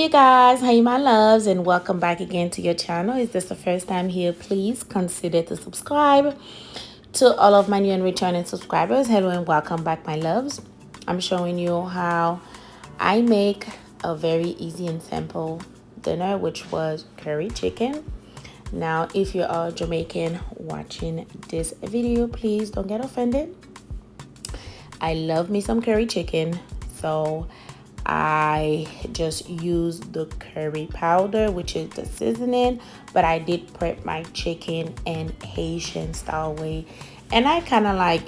Hey you guys, hey my loves, and welcome back again to your channel. Is this the first time here? Please consider to subscribe. To all of my new and returning subscribers, hello and welcome back my loves. I'm showing you how I make a very easy and simple dinner, which was curry chicken. Now if you are Jamaican watching this video, please don't get offended. I love me some curry chicken, so I just use the curry powder, which is the seasoning, but I did prep my chicken in Haitian style way, and I kind of like,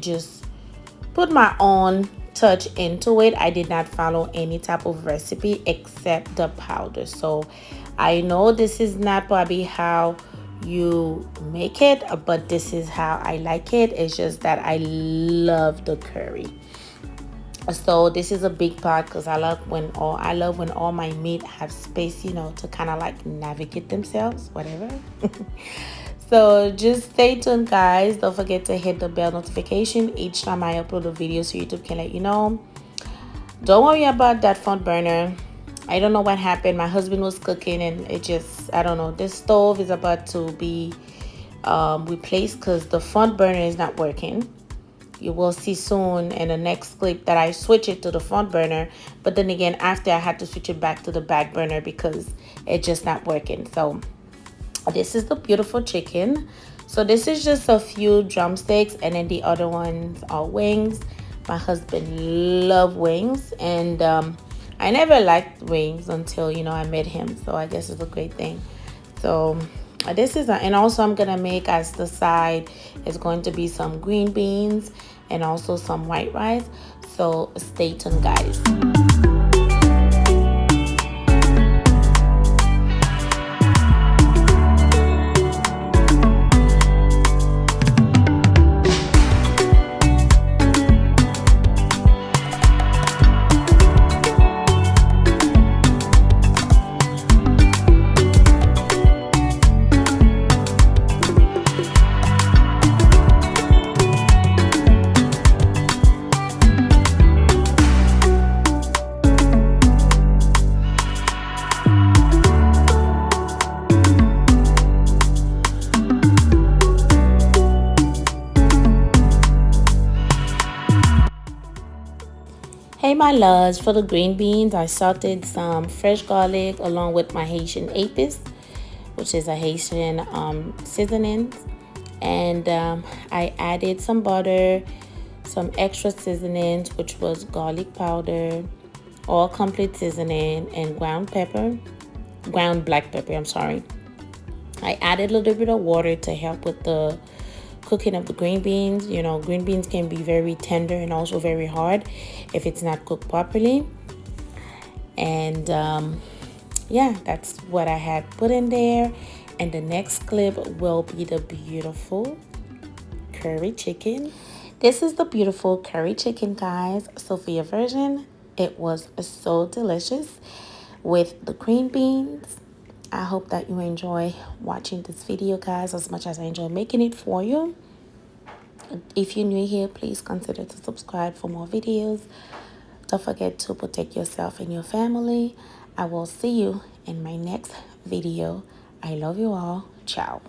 just put my own touch into it. I did not follow any type of recipe except the powder. So I know this is not probably how you make it, but this is how I like it. It's just that I love the curry. So this is a big part because I love when all my meat have space, to kind of like navigate themselves, whatever. So just stay tuned, guys. Don't forget to hit the bell notification each time I upload a video so YouTube can let you know. Don't worry about that front burner. I don't know what happened. My husband was cooking and it just, I don't know, this stove is about to be replaced because the front burner is not working. You will see soon in the next clip that I switch it to the front burner, but then again after I had to switch it back to the back burner because it's just not working. So this is the beautiful chicken. So this is just a few drumsticks, and then the other ones are wings. My husband loves wings, and I never liked wings until I met him, so I guess it's a great thing. So this is and also I'm gonna make as the side is going to be some green beans and also some white rice, so stay tuned, guys. Hey my loves, for the green beans I sauteed some fresh garlic along with my Haitian apis, which is a Haitian seasoning, and I added some butter, some extra seasonings, which was garlic powder, all complete seasoning, and ground black pepper, I'm sorry. I added a little bit of water to help with the cooking of the green beans. Green beans can be very tender and also very hard if it's not cooked properly. And yeah, that's what I had put in there. And the next clip will be the beautiful curry chicken. This is the beautiful curry chicken, guys. So for your version, it was so delicious with the green beans. I hope that you enjoy watching this video, guys, as much as I enjoy making it for you. If you're new here, please consider to subscribe for more videos. Don't forget to protect yourself and your family. I will see you in my next video. I love you all. Ciao.